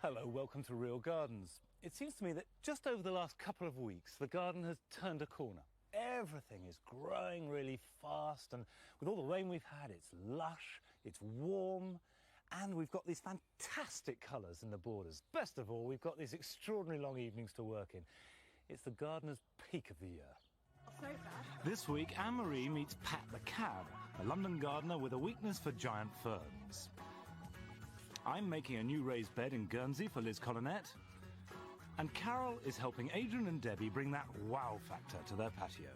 Hello, welcome to Real Gardens. It seems to me that just over the last couple of weeks, the garden has turned a corner. Everything is growing really fast, and with all the rain we've had, it's lush, it's warm, and we've got these fantastic colours in the borders. Best of all, we've got these extraordinary long evenings to work in. It's the gardener's peak of the year. This week, Anne-Marie meets Pat the Cab, a London gardener with a weakness for giant ferns. I'm making a new raised bed in Guernsey for Liz Collinette. And Carol is helping Adrian and Debbie bring that wow factor to their patio.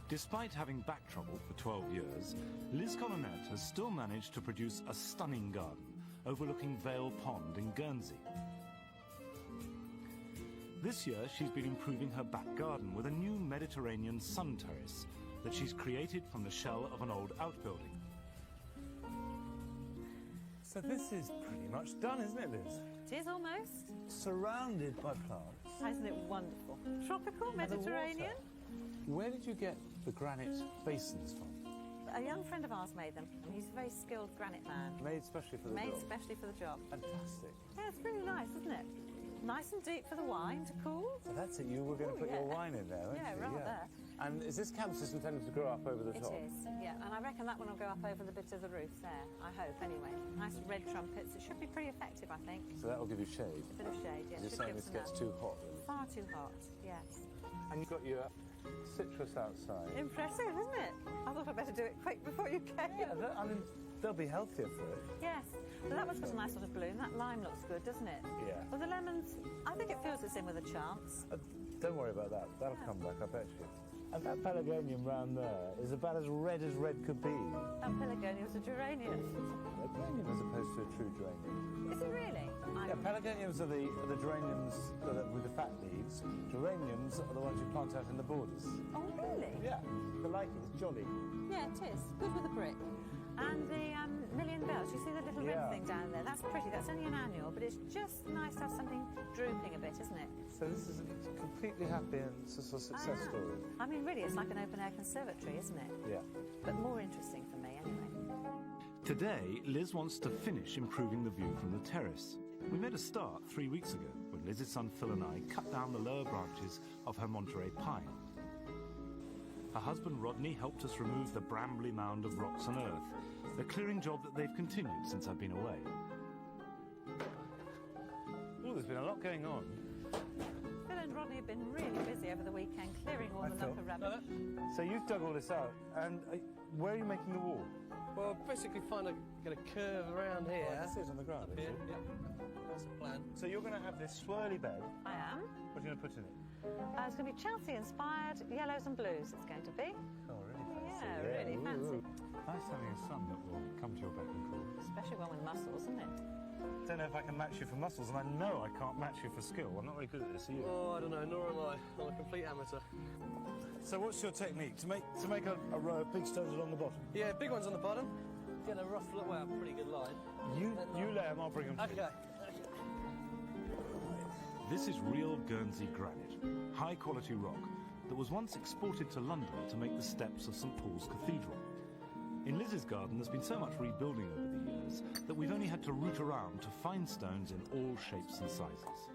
Despite having back trouble for 12 years, Liz Collinette has still managed to produce a stunning garden overlooking Vale Pond in Guernsey. This year, she's been improving her back garden with a new Mediterranean sun terrace that she's created from the shell of an old outbuilding. So this is pretty much done, isn't it, Liz? It is almost. Surrounded by plants. Isn't it wonderful? Tropical, Mediterranean. Where did you get the granite basins from? A young friend of ours made them, and he's a very skilled granite man. Made especially for the job? Made especially for the job. Fantastic. Yeah, it's really nice, isn't it? Nice and deep for the wine to cool. So that's it, you were going to put your wine in there, weren't you? Yeah, rather. And is this campus intended to grow up over the top? It is, yeah. And I reckon that one will go up over the bit of the roof there, I hope, anyway. Nice red trumpets. It should be pretty effective, I think. So that will give you shade? A bit of shade, yes. You're saying this gets too hot? Really? Far too hot, yes. And you've got your citrus outside. Impressive, isn't it? I thought I'd better do it quick before you came. Yeah, I mean, they'll be healthier for it. Yes. Well, that one's got a nice sort of bloom. That lime looks good, doesn't it? Yeah. Well, the lemons, I think it feels it's in with a chance. Don't worry about that. That'll come back, I bet you. And that pelargonium round there is about as red could be. That pelargonium's a geranium. A geranium as opposed to a true geranium. Is it really? Yeah, pelargoniums are the geraniums with the fat leaves. Geraniums are the ones you plant out in the borders. Oh, really? Yeah. I like it. It's jolly. Yeah, it is. Good with a brick. And the million bells, you see the little red thing down there? That's pretty. That's only an annual, but it's just nice to have something drooping a bit, isn't it? So this is a completely happy and success story. I mean, really, it's like an open-air conservatory, isn't it? Yeah. But more interesting for me, anyway. Today, Liz wants to finish improving the view from the terrace. We made a start 3 weeks ago when Liz's son Phil and I cut down the lower branches of her Monterey pine. Her husband Rodney helped us remove the brambly mound of rocks and earth, a clearing job that they've continued since I've been away. Oh, there's been a lot going on. Phil and Rodney have been really busy over the weekend clearing all the lump of rubbish. So you've dug all this out, and where are you making the wall? Well, basically get a curve around here. Oh, that's it on the ground, Here, yeah. That's the plan. So you're going to have this swirly bed. I am. What are you going to put in it? It's going to be Chelsea-inspired yellows and blues, it's going to be. Oh, really fancy. Yeah, really fancy. Nice having a son that will come to your beck and call. Especially one with muscles, isn't it? I don't know if I can match you for muscles, and I know I can't match you for skill. I'm not very good at this, are you? Oh, I don't know, nor am I. I'm a complete amateur. So what's your technique? To make a row of big stones along the bottom? Yeah, big ones on the bottom. Get a rough look, well, pretty good line. You lay them, I'll bring them to you. Okay. This is real Guernsey granite, high-quality rock that was once exported to London to make the steps of St Paul's Cathedral. In Liz's garden, there's been so much rebuilding over the years that we've only had to root around to find stones in all shapes and sizes.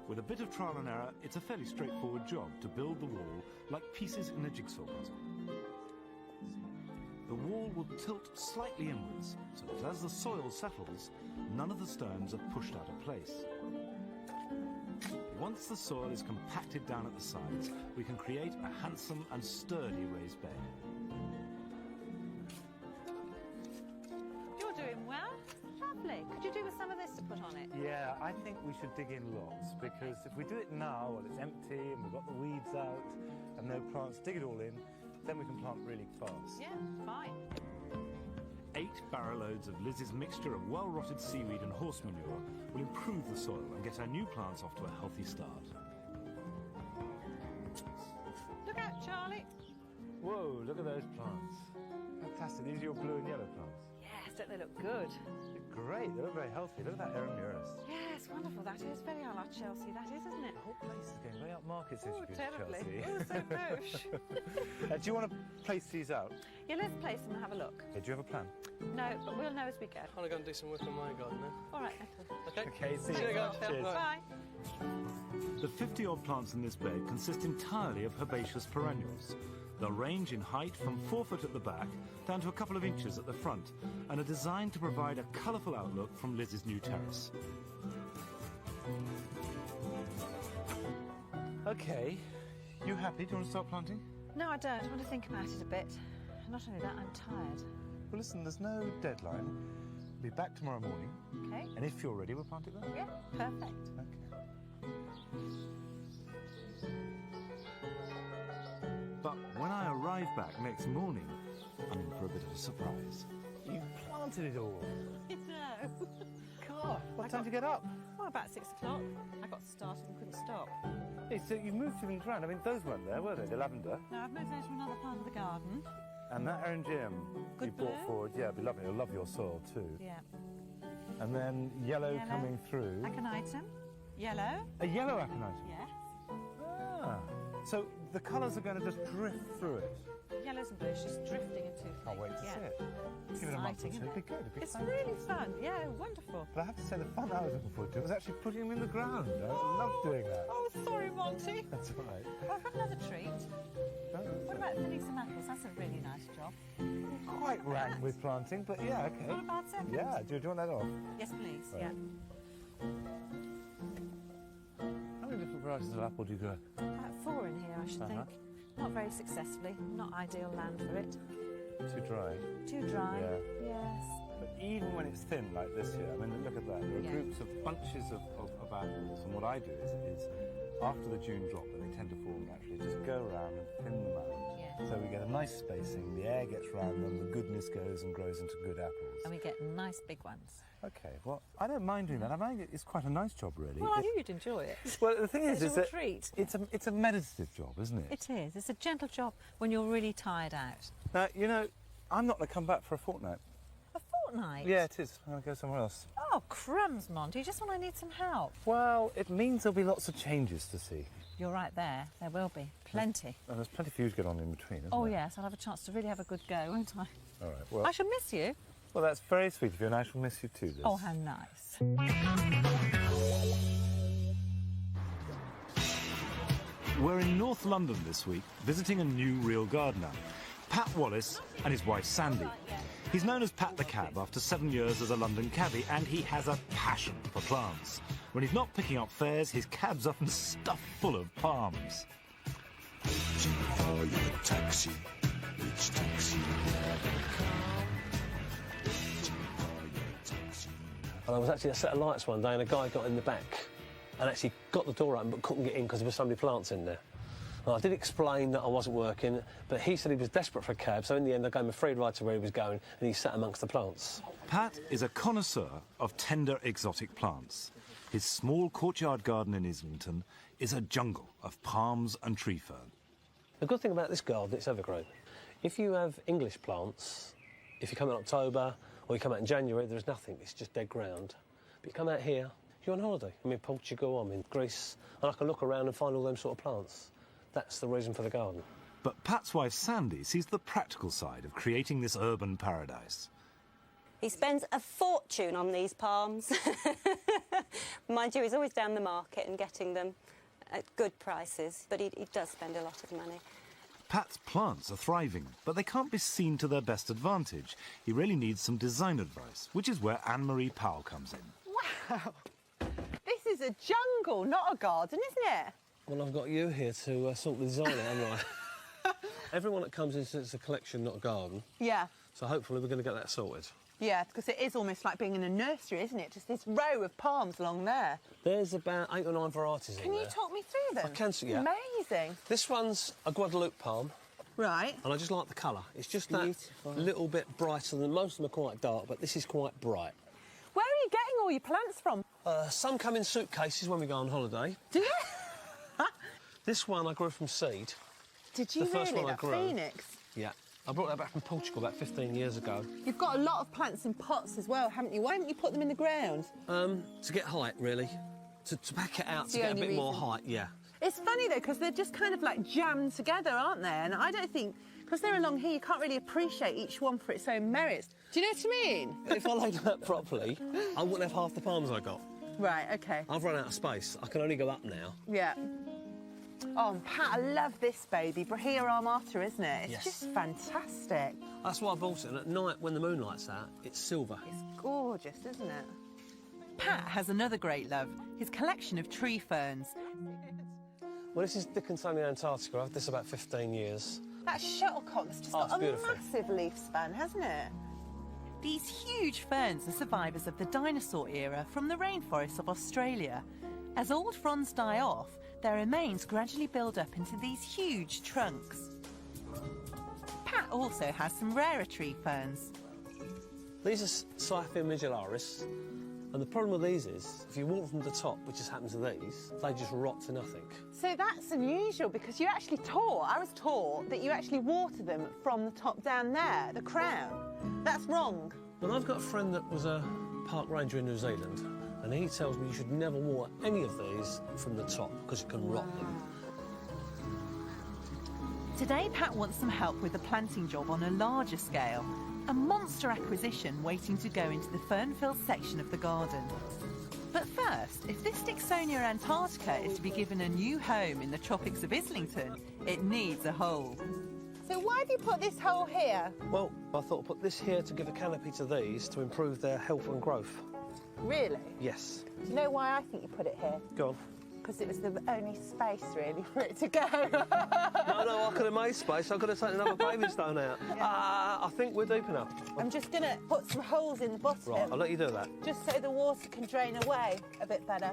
With a bit of trial and error, it's a fairly straightforward job to build the wall like pieces in a jigsaw puzzle. The wall will tilt slightly inwards, so that as the soil settles, none of the stones are pushed out of place. Once the soil is compacted down at the sides, we can create a handsome and sturdy raised bed. You're doing well. Lovely. Could you do with some of this to put on it? Yeah, I think we should dig in lots, because if we do it now, while it's empty and we've got the weeds out and no plants, dig it all in, then we can plant really fast. Yeah, fine. 8 barrow loads of Liz's mixture of well-rotted seaweed and horse manure will improve the soil and get our new plants off to a healthy start. Look out, Charlie. Whoa, look at those plants. Fantastic. These are your blue and yellow plants? Yes, don't they look good? They're great. They look very healthy. Look at that Aeromuris. Yes, wonderful. That is very à la Chelsea, that is, isn't it? The whole place is going very upmarket since Oh, you've been to terribly. Chelsea. Oh, so bush. Do you want to place these out? Yeah, let's place them and have a look. Okay, do you have a plan? No, but we'll know as we go. I'm going to go and do some work on my garden then. All right, Okay? Okay, see you later. Cheers. Bye. The 50-odd plants in this bed consist entirely of herbaceous perennials. They'll range in height from 4 foot at the back down to a couple of inches at the front and are designed to provide a colourful outlook from Liz's new terrace. Okay, you happy? Do you want to start planting? No, I don't. I want to think about it a bit. Not only that, I'm tired. Well, listen, there's no deadline. We'll be back tomorrow morning. Okay? And if you're ready, we'll plant it then. Yeah, perfect. Okay. But when I arrive back next morning, I'm in for a bit of a surprise. You planted it all. No. God, what time did you get up? Well, about 6 o'clock. I got started and couldn't stop. Hey, so you've moved things around. I mean, those weren't there, were they? The lavender. No, I've moved those to another part of the garden. And that Aeromuris Good you brought blue. forward. Yeah, it'd be lovely. It'll love your soil too. Yeah. And then yellow Yellow. coming through. Aconitum. Yellow. A yellow aconitum. Yes. Ah. So the colours are going to just drift through it. Yellows and blues, just drifting into things. Can't wait to yeah. see it. Give it a month or Exciting, two. isn't It'd be it? good. It'd be It's fun. really fun. Yeah, wonderful. But I have to say, the fun I was looking forward to was actually putting them in the ground. I love doing that. Oh, sorry, Monty. That's all right. Oh, I've got another treat. What about thinning some apples? That's a really nice job. Quite rank with planting, but yeah, okay. What about apples? Yeah, do you want that off? Yes, please. Right. Yeah. How many different varieties of apple do you grow? About 4 in here, I should think. Not very successfully. Not ideal land for it. Too dry. Too dry. Yeah. Yes. But even when it's thin like this here, I mean, look at that. There are Yeah. groups of bunches of apples, and what I do is after the June drop, and they tend to form naturally, just go around and thin them out. Yeah. So we get a nice spacing, the air gets round them, the goodness goes and grows into good apples. And we get nice big ones. Okay, well, I don't mind doing that. I think it's quite a nice job, really. Well, I knew you'd enjoy it. Well, the thing is It's a that treat. it's a meditative job, isn't it? It is. It's a gentle job when you're really tired out. Now, you know, I'm not going to come back for a fortnight. A fortnight? Yeah, it is. I'm going to go somewhere else. Oh, crumbs, Monty. Just when I need some help. Well, it means there'll be lots of changes to see. You're right there. There will be. Plenty. And there's plenty for you to get on in between, isn't Oh, there? yes. I'll have a chance to really have a good go, won't I? All right, well... I shall miss you. Well, that's very sweet of you, and I shall miss you too, Liz. Oh, how nice. We're in North London this week, visiting a new real gardener, Pat Wallace and his wife Sandy. He's known as Pat the Cab after 7 years as a London cabbie, and he has a passion for plants. When he's not picking up fares, his cab's often stuffed full of palms. Waiting for your taxi, which taxi never come. Waiting for your taxi. And I was actually at a set of lights one day and a guy got in the back and actually got the door open but couldn't get in because there were so many plants in there. And I did explain that I wasn't working, but he said he was desperate for a cab, so in the end I gave him a free ride to where he was going and he sat amongst the plants. Pat is a connoisseur of tender exotic plants. His small courtyard garden in Islington is a jungle of palms and tree fern. The good thing about this garden, it's evergreen. If you have English plants, if you come in October or you come out in January, there's nothing, it's just dead ground. But you come out here, you're on holiday. I'm in Portugal, I'm in Greece, and I can look around and find all them sort of plants. That's the reason for the garden. But Pat's wife Sandy sees the practical side of creating this urban paradise. He spends a fortune on these palms. Mind you, he's always down the market and getting them at good prices, but he does spend a lot of money. Pat's plants are thriving, but they can't be seen to their best advantage. He really needs some design advice, which is where Anne-Marie Powell comes in. Wow, this is a jungle, not a garden, isn't it? Well, I've got you here to sort the design out, haven't I? Everyone that comes in says it's a collection, not a garden. Yeah, So hopefully we're going to get that sorted. yeah, because it is almost like being in a nursery, isn't it? Just this row of palms along there. There's about 8 or 9 varieties Can in you there. talk me through them? I can, yeah. Amazing. This one's a Guadalupe palm, Right. and I just like the colour. It's just that Beautiful. little bit brighter than most of them are quite dark, but this is quite bright. Where are you getting all your plants from? Some come in suitcases when we go on holiday. Do you? This one I grew from seed. Did you The first really? one I That grew. phoenix? Yeah. I brought that back from Portugal about 15 years ago. You've got a lot of plants in pots as well, haven't you? Why haven't you put them in the ground? To get height, really. To pack it out, to get a bit more height, yeah. It's funny, though, because they're just kind of, like, jammed together, aren't they? And I don't think... Because they're along here, you can't really appreciate each one for its own merits. Do you know what I mean? If I laid them out properly, I wouldn't have half the palms I got. Right, OK. I've run out of space. I can only go up now. Yeah. Oh, and Pat, I love this baby. Brahia armata, isn't it? It's Yes. just fantastic. That's why I bought it. And at night, when the moonlight's out, it's silver. It's gorgeous, isn't it? Pat has another great love, his collection of tree ferns. Well, this is Dickinsonian Antarctica. I've had this about 15 years. That shuttlecock's just it's got a beautiful. massive leaf span, hasn't it? These huge ferns are survivors of the dinosaur era from the rainforests of Australia. As old fronds die off, their remains gradually build up into these huge trunks. Pat also has some rarer tree ferns. These are Scyphia migillaris. And the problem with these is, if you walk from the top, which has happened to these, they just rot to nothing. So that's unusual because I was taught that you actually water them from the top down there, the crown. That's wrong. Well, I've got a friend that was a park ranger in New Zealand, and he tells me you should never water any of these from the top because it can rot them. Today, Pat wants some help with the planting job on a larger scale. A monster acquisition waiting to go into the fern-filled section of the garden. But first, if this Dicksonia antarctica is to be given a new home in the tropics of Islington, it needs a hole. So why have you put this hole here? Well, I thought I'd put this here to give a canopy to these to improve their health and growth. Really? Yes. Do you know why I think you put it here? Go on. Because it was the only space, really, for it to go. No, I could have made space. I could have taken another paving stone out. I think we're deep enough. I'm just going to put some holes in the bottom. Right, I'll let you do that. Just so the water can drain away a bit better.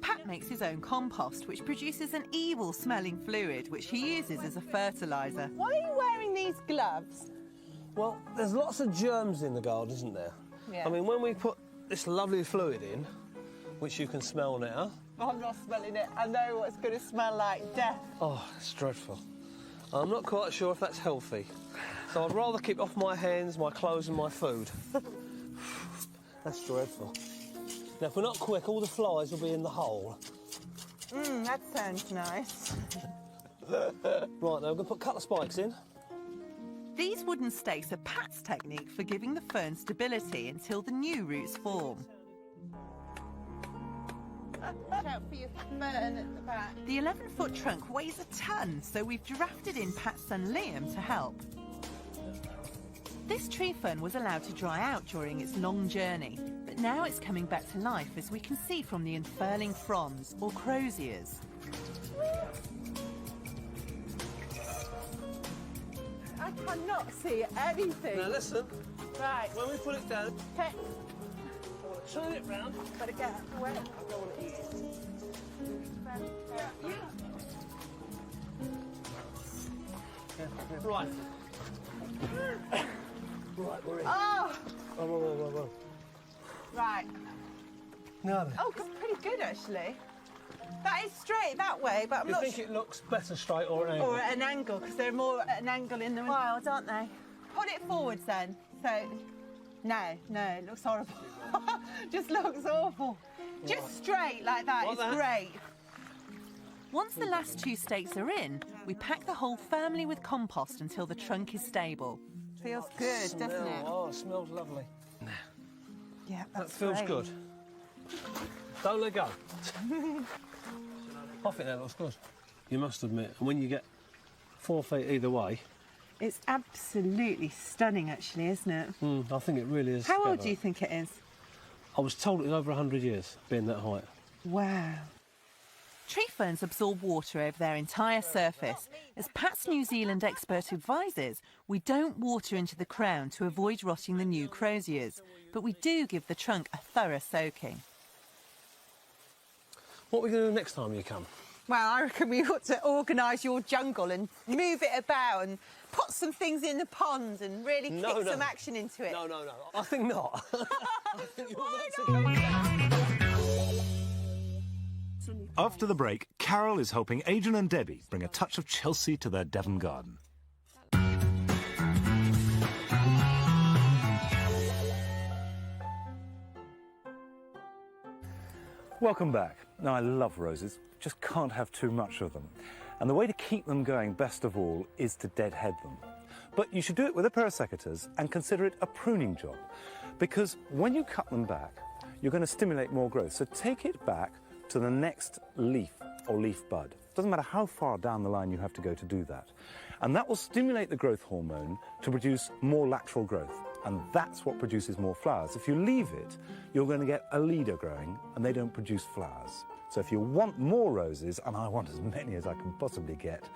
Pat makes his own compost, which produces an evil-smelling fluid, which he uses as a fertiliser. Why are you wearing these gloves? Well, there's lots of germs in the garden, isn't there? Yeah. I mean, when we put this lovely fluid in, which you can smell now... I'm not smelling it. I know what's going to smell like death. Oh, it's dreadful. I'm not quite sure if that's healthy. So I'd rather keep off my hands, my clothes and my food. That's dreadful. Now, if we're not quick, all the flies will be in the hole. That sounds nice. Right, now we're going to put a couple of spikes in. These wooden stakes are Pat's technique for giving the fern stability until the new roots form. Watch out for your fern at the back. The 11-foot trunk weighs a ton, so we've drafted in Pat's son Liam to help. This tree fern was allowed to dry out during its long journey, but now it's coming back to life, as we can see from the unfurling fronds, or croziers. I cannot see anything. Now, listen. Right. When we put it down, Okay. turn it round. Better get out of the way. Right. Right, we're in. Oh, Whoa. right. Now then. Oh, it's pretty good, actually. That is straight that way, but I'm You not think sure. it looks better straight or an angle? Or at an angle, because they're more at an angle in the wild, aren't they? Put it forwards then. So, no, it looks horrible. Just looks awful. Just straight like that is great. Once the last two stakes are in, we pack the hole firmly with compost until the trunk is stable. Feels good, doesn't it? Oh, it smells lovely. Yeah, That feels good. Don't let go. Off it, that looks good. You must admit, when you get 4 feet either way... It's absolutely stunning, actually, isn't it? I think it really is. How old together. do you think it is? I was told it was over 100 years, being that height. Wow. Tree ferns absorb water over their entire surface. As Pat's New Zealand expert advises, we don't water into the crown to avoid rotting the new croziers, but we do give the trunk a thorough soaking. What are we going to do next time you come? Well, I reckon we ought to organise your jungle and move it about and put some things in the pond and really kick some action into it. No. I think not. I think you're Why not to go. After the break, Carol is helping Adrian and Debbie bring a touch of Chelsea to their Devon garden. Welcome back. Now, I love roses, just can't have too much of them. And the way to keep them going, best of all, is to deadhead them. But you should do it with a pair of secateurs and consider it a pruning job, because when you cut them back, you're going to stimulate more growth. So take it back to the next leaf or leaf bud. Doesn't matter how far down the line you have to go to do that. And that will stimulate the growth hormone to produce more lateral growth. And that's what produces more flowers. If you leave it, you're going to get a leader growing, and they don't produce flowers. So if you want more roses, and I want as many as I can possibly get,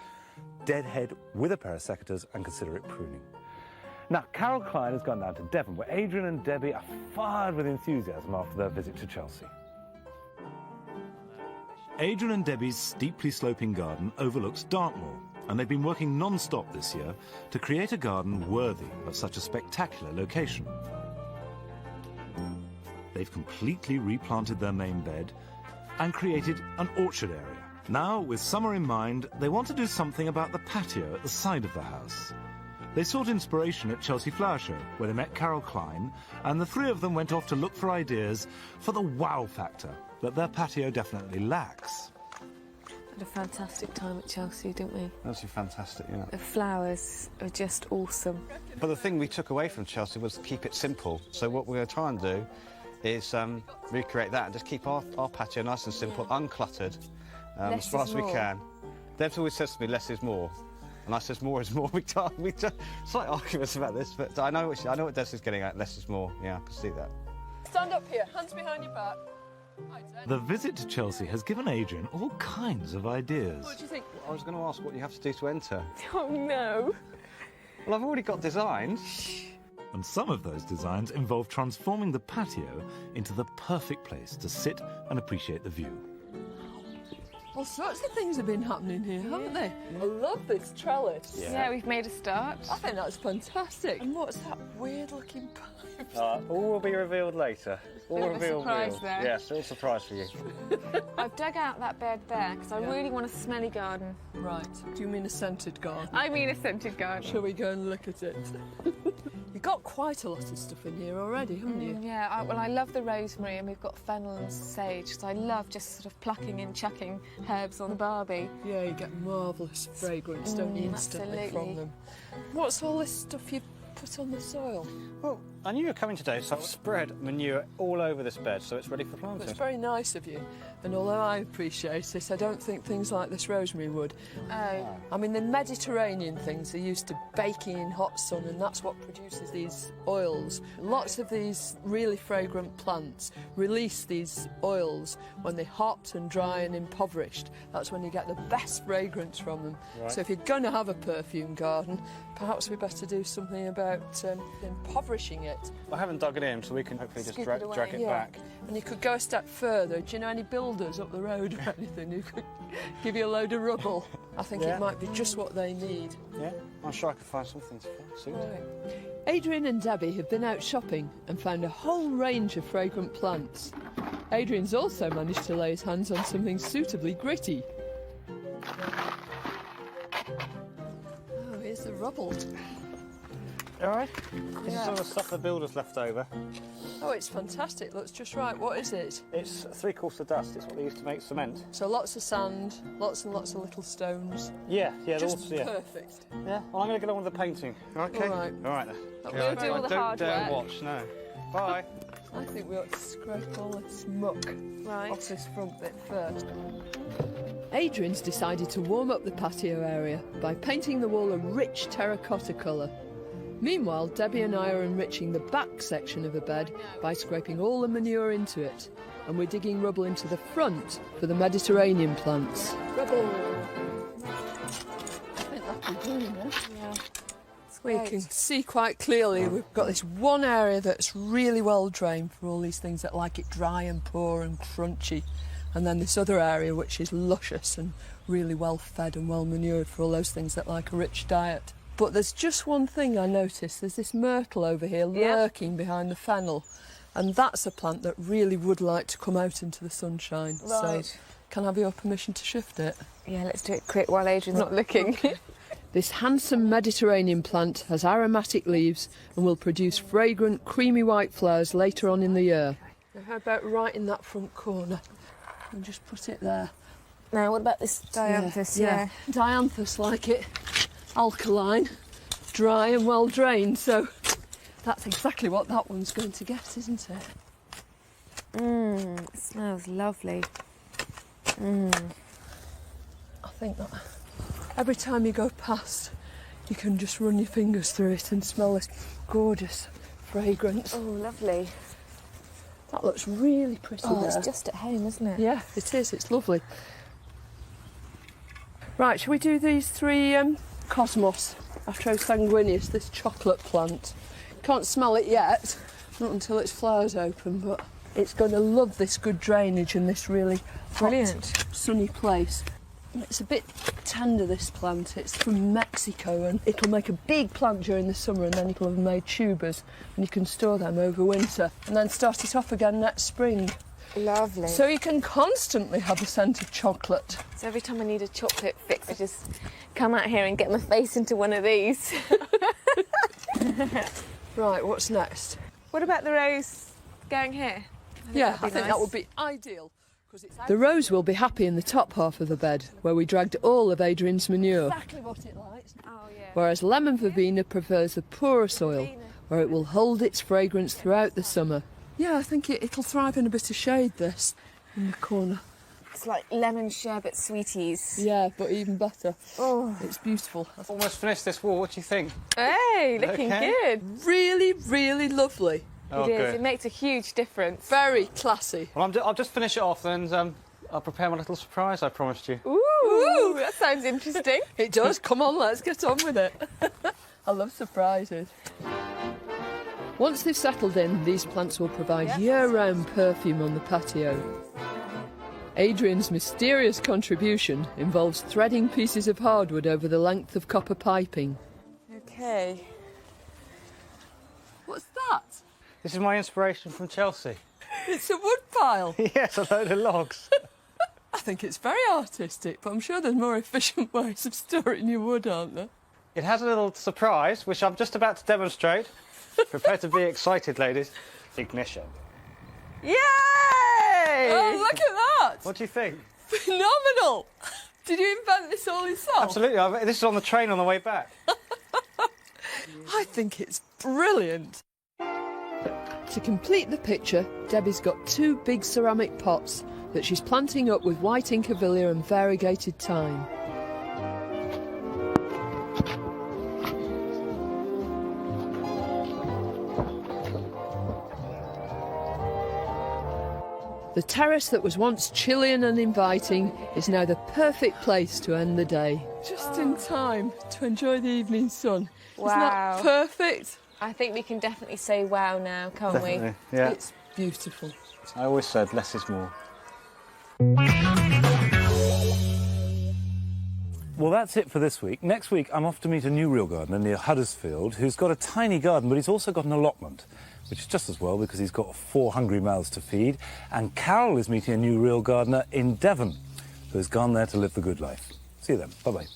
deadhead with a pair of secateurs and consider it pruning. Now, Carol Klein has gone down to Devon, where Adrian and Debbie are fired with enthusiasm after their visit to Chelsea. Adrian and Debbie's steeply sloping garden overlooks Dartmoor, and they've been working non-stop this year to create a garden worthy of such a spectacular location. They've completely replanted their main bed and created an orchard area. Now, with summer in mind, they want to do something about the patio at the side of the house. They sought inspiration at Chelsea Flower Show, where they met Carol Klein, and the three of them went off to look for ideas for the wow factor that their patio definitely lacks. Had a fantastic time at Chelsea, didn't we? Absolutely fantastic, yeah. The flowers are just awesome. But the thing we took away from Chelsea was keep it simple. So what we're going to try and do is recreate that and just keep our patio nice and simple, uncluttered, as far as we can. Deb's always says to me, less is more. And I says, more is more. We just slight arguments about this, but I know what Des is getting at, less is more. Yeah, I can see that. Stand up here, hands behind your back. The visit to Chelsea has given Adrian all kinds of ideas. What do you think? I was going to ask what you have to do to enter. Oh, no. Well, I've already got designs. And some of those designs involve transforming the patio into the perfect place to sit and appreciate the view. All sorts of things have been happening here, haven't they? I love this trellis. Yeah, we've made a start. I think that's fantastic. And what's that weird-looking pipe? All will be revealed later. All Bit of a surprise there. Yes, all surprise for you. I've dug out that bed there because I really want a smelly garden. Right. Do you mean a scented garden? I mean a scented garden. Shall we go and look at it? You've got quite a lot of stuff in here already, haven't you? Yeah, well, I love the rosemary, and we've got fennel and sage, so I love just sort of plucking and chucking herbs on the barbie. Yeah, you get marvellous fragrance, don't you, instantly absolutely. from them. What's all this stuff you've put on the soil? Well, I knew you were coming today, so I've spread manure all over this bed so it's ready for Well, planting. it's very nice of you, and although I appreciate it, I don't think things like this rosemary would. Oh. I mean, the Mediterranean things are used to baking in hot sun, and that's what produces these oils. Lots of these really fragrant plants release these oils when they're hot and dry and impoverished. That's when you get the best fragrance from them. Right. So if you're going to have a perfume garden, perhaps we better do something about impoverishing it. I haven't dug it in, so we can hopefully just Scoop drag it away. it back. And you could go a step further. Do you know any builders up the road or anything who could give you a load of rubble? I think Yeah. it might be just what they need. Yeah, I'm sure I could find something to suit. Right. Adrian and Debbie have been out shopping and found a whole range of fragrant plants. Adrian's also managed to lay his hands on something suitably gritty. Oh, here's the rubble. All right. This is all the stuff the builders left over. Oh, it's fantastic. Looks just right. What is it? It's 3/4 dust. It's what they used to make cement. So lots of sand, lots and lots of little stones. Yeah, Just perfect. Yeah, well, I'm going to get on with the painting. Okay. All right. All right then. We'll do all the hard Don't work. watch, no. Bye. I think we ought to scrape all this muck Right. off this front bit first. Adrian's decided to warm up the patio area by painting the wall a rich terracotta colour. Meanwhile, Debbie and I are enriching the back section of the bed by scraping all the manure into it, and we're digging rubble into the front for the Mediterranean plants. Rubble! I think that'll do, Yeah. we can see quite clearly we've got this one area that's really well drained for all these things that like it dry and poor and crunchy, and then this other area which is luscious and really well fed and well manured for all those things that like a rich diet. But there's just one thing I noticed. There's this myrtle over here lurking behind the fennel, and that's a plant that really would like to come out into the sunshine. Right. So can I have your permission to shift it? Yeah, let's do it quick while Adrian's not looking. This handsome Mediterranean plant has aromatic leaves and will produce fragrant, creamy white flowers later on in the year. Now, how about right in that front corner? and just put it there. Now, what about this dianthus? Yeah. Dianthus like it alkaline, dry and well drained, so that's exactly what that one's going to get, isn't it? It smells lovely. I think that every time you go past, you can just run your fingers through it and smell this gorgeous fragrance. Oh, lovely. That looks really pretty there. It's just at home, isn't it? Yeah, it is. It's lovely. Right, shall we do these 3 Cosmos Afrosanguineus, this chocolate plant? Can't smell it yet, not until its flowers open, but it's going to love this good drainage and this really brilliant sunny place. It's a bit tender, this plant. It's from Mexico, and it'll make a big plant during the summer, and then it'll have made tubers, and you can store them over winter and then start it off again next spring. Lovely. So you can constantly have a scent of chocolate. So every time I need a chocolate fix, I just come out here and get my face into one of these. Right, what's next? What about the rose going here? I think that would be ideal. The rose will be happy in the top half of the bed, where we dragged all of Adrian's manure. Exactly what it likes. Oh, yeah. Whereas lemon verbena prefers the poorer soil, where it will hold its fragrance throughout the summer. Yeah, I think it'll thrive in a bit of shade, this, in the corner. It's like lemon sherbet sweeties. Yeah, but even better. Oh, it's beautiful. Almost finished this wall. What do you think? Hey, looking good. Really, really lovely. Oh, it is. good. It makes a huge difference. Very classy. Well, I'll just finish it off and I'll prepare my little surprise I promised you. Ooh, that sounds interesting. It does. Come on, let's get on with it. I love surprises. Once they've settled in, these plants will provide year-round perfume on the patio. Adrian's mysterious contribution involves threading pieces of hardwood over the length of copper piping. Okay. What's that? This is my inspiration from Chelsea. It's a wood pile. Yes, a load of logs. I think it's very artistic, but I'm sure there's more efficient ways of storing your wood, aren't there? It has a little surprise, which I'm just about to demonstrate. Prepare to be excited, ladies. Ignition. Yay! Oh, look at that! What do you think? Phenomenal! Did you invent this all yourself? Absolutely. This is on the train on the way back. I think it's brilliant. To complete the picture, Debbie's got 2 big ceramic pots that she's planting up with white incavilla and variegated thyme. The terrace that was once Chilean and inviting is now the perfect place to end the day. Just in time to enjoy the evening sun. Wow. Isn't that perfect? I think we can definitely say wow now, can't we? Yeah. It's beautiful. I always said less is more. Well, that's it for this week. Next week, I'm off to meet a new real gardener near Huddersfield who's got a tiny garden, but he's also got an allotment, which is just as well because he's got 4 hungry mouths to feed. And Carol is meeting a new real gardener in Devon who has gone there to live the good life. See you then. Bye-bye.